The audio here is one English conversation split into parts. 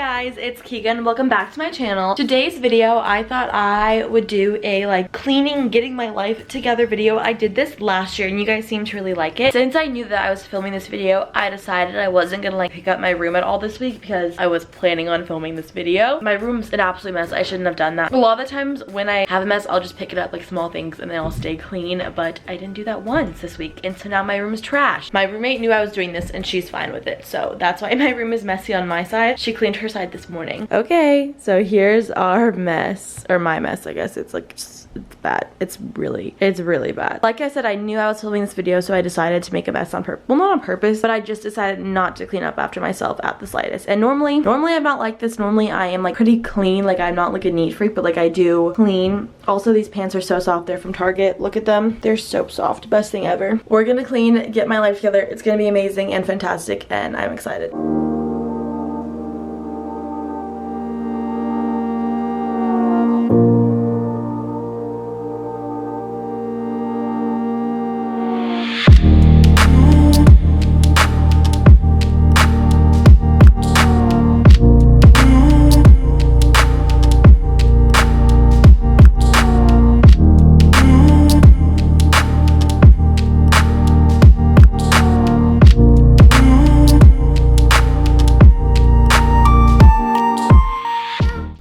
guys, it's Keegan. Welcome back to my channel. Today's video, I thought I would do a like cleaning, getting my life together video. I did this last year and you guys seem to really like it. Since I knew that I was filming this video, I decided I wasn't gonna like pick up my room at all this week because I was planning on filming this video. My room's an absolute mess. I shouldn't have done that. A lot of the times when I have a mess, I'll just pick it up like small things and then I'll stay clean, but I didn't do that once this week and so now my room is trash. My roommate knew I was doing this and she's fine with it, so that's why my room is messy on my side. She cleaned her side this morning. Okay, so here's our mess, or my mess, I guess. It's like, it's bad. It's really bad. Like I said, I knew I was filming this video, so I decided to make a mess on purpose. Well, not on purpose, but I just decided not to clean up after myself at the slightest. And normally I'm not like this. Normally I am like pretty clean. Like I'm not like a neat freak, but like I do clean. Also, these pants are so soft. They're from Target. Look at them. They're so soft. Best thing ever. We're gonna clean, get my life together. It's gonna be amazing and fantastic, and I'm excited.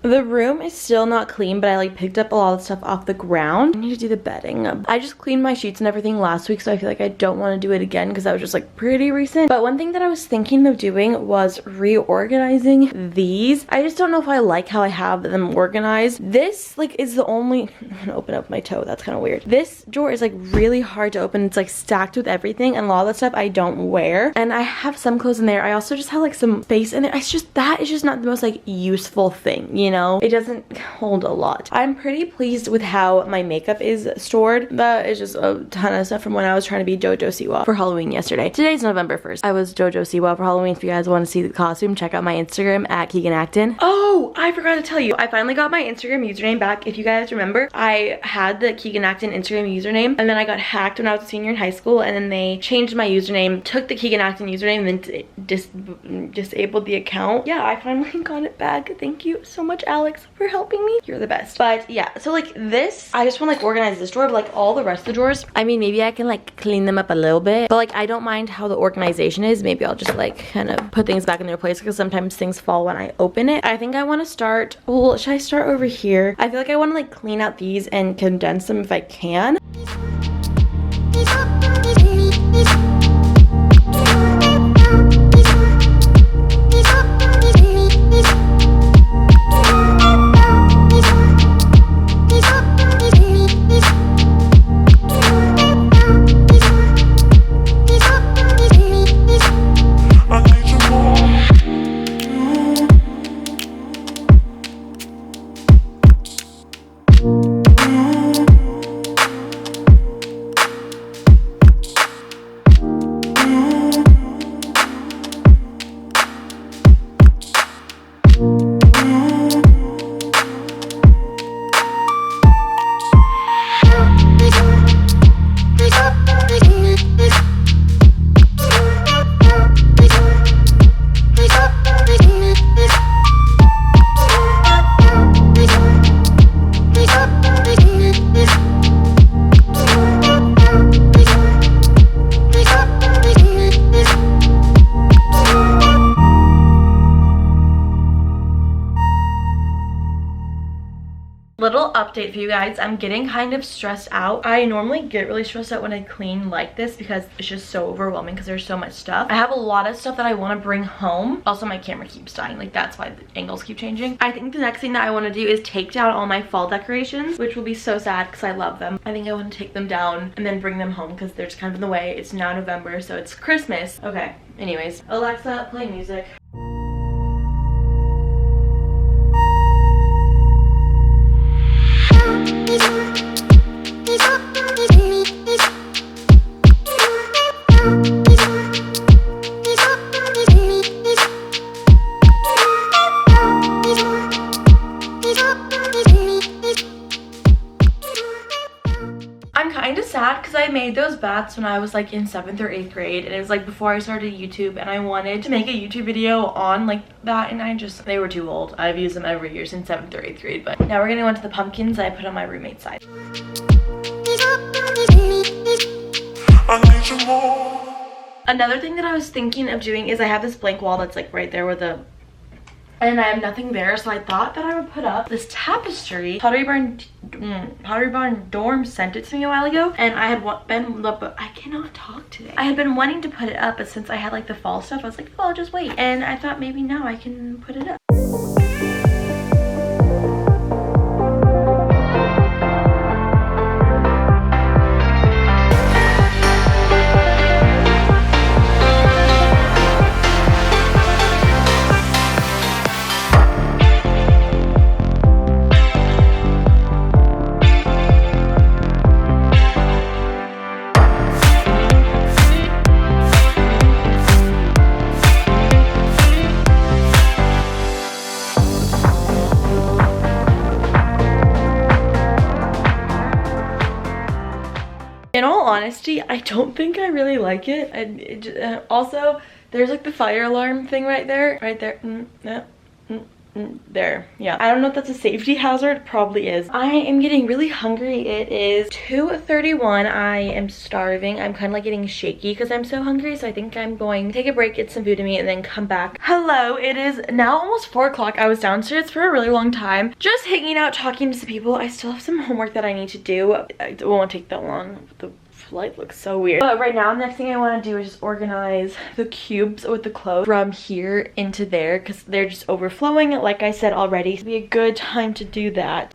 The room is still not clean, but I like picked up a lot of stuff off the ground. I need to do the bedding. I just cleaned my sheets and everything last week, so I feel like I don't want to do it again because that was just like pretty recent. But one thing that I was thinking of doing was reorganizing these. I just don't know if I like how I have them organized. This like is the only, I'm gonna open up my toe, that's kind of weird. This drawer is like really hard to open. It's like stacked with everything and a lot of the stuff I don't wear. And I have some clothes in there. I also just have like some space in there. It's just, that is just not the most like useful thing, you know? It doesn't hold a lot. I'm pretty pleased with how my makeup is stored. That is just a ton of stuff from when I was trying to be JoJo Siwa for Halloween yesterday. Today's November 1st. I was JoJo Siwa for Halloween. If you guys want to see the costume, check out my Instagram at Keegan Acton. Oh, I forgot to tell you. I finally got my Instagram username back. If you guys remember, I had the Keegan Acton Instagram username and then I got hacked when I was a senior in high school, and then they changed my username, took the Keegan Acton username, and then disabled the account. Yeah, I finally got it back. Thank you so much, Alex, for helping me. You're the best. But yeah, so like this, I just want to like organize this drawer, but like all the rest of the drawers, I mean, maybe I can like clean them up a little bit, but like I don't mind how the organization is. Maybe I'll just like kind of put things back in their place because sometimes things fall when I open it. I think I want to start, well, should I start over here? I feel like I want to like clean out these and condense them if I can. Little update for you guys. I'm getting kind of stressed out. I normally get really stressed out when I clean like this because it's just so overwhelming because there's so much stuff. I have a lot of stuff that I want to bring home. Also, my camera keeps dying. Like that's why the angles keep changing. I think the next thing that I want to do is take down all my fall decorations, which will be so sad because I love them. I think I want to take them down and then bring them home because they're just kind of in the way. It's now November, so it's Christmas. Okay, anyways, Alexa, play music. I'm kind of sad because I made those bats when I was like in 7th or 8th grade, and it was like before I started YouTube, and I wanted to make a YouTube video on like that, and they were too old. I've used them every year since 7th or 8th grade. But now we're gonna go into the pumpkins I put on my roommate's side. Another thing that I was thinking of doing is I have this blank wall that's like right there with a, and I have nothing there, so I thought that I would put up this tapestry. Pottery Barn Dorm sent it to me a while ago, and I had I cannot talk today. I had been wanting to put it up, but since I had like the fall stuff, I was like, oh, I'll just wait. And I thought maybe now I can put it up. In all honesty, I don't think I really like it. Also, there's like the fire alarm thing right there. There, yeah. I don't know if that's a safety hazard. Probably is. I am getting really hungry. It is 2:31. I am starving. I'm kind of like getting shaky because I'm so hungry, so I think I'm going to take a break, get some food to me, and then come back. Hello, it is now almost 4 o'clock. I was downstairs for a really long time, just hanging out, talking to some people. I still have some homework that I need to do. It won't take that long. The light looks so weird. But right now, the next thing I want to do is just organize the cubes with the clothes from here into there, because they're just overflowing, like I said already. It'd be a good time to do that.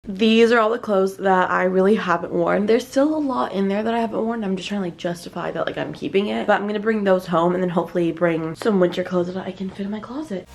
These are all the clothes that I really haven't worn. There's still a lot in there that I haven't worn. I'm just trying to like justify that like I'm keeping it. But I'm gonna bring those home and then hopefully bring some winter clothes that I can fit in my closet.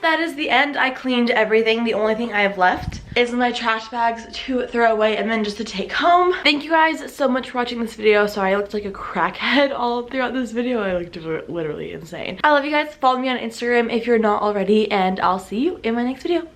That is the end. I cleaned everything. The only thing I have left is my trash bags to throw away and then just to take home. Thank you guys so much for watching this video. Sorry I looked like a crackhead all throughout this video. I looked literally insane. I love you guys. Follow me on Instagram if you're not already, and I'll see you in my next video.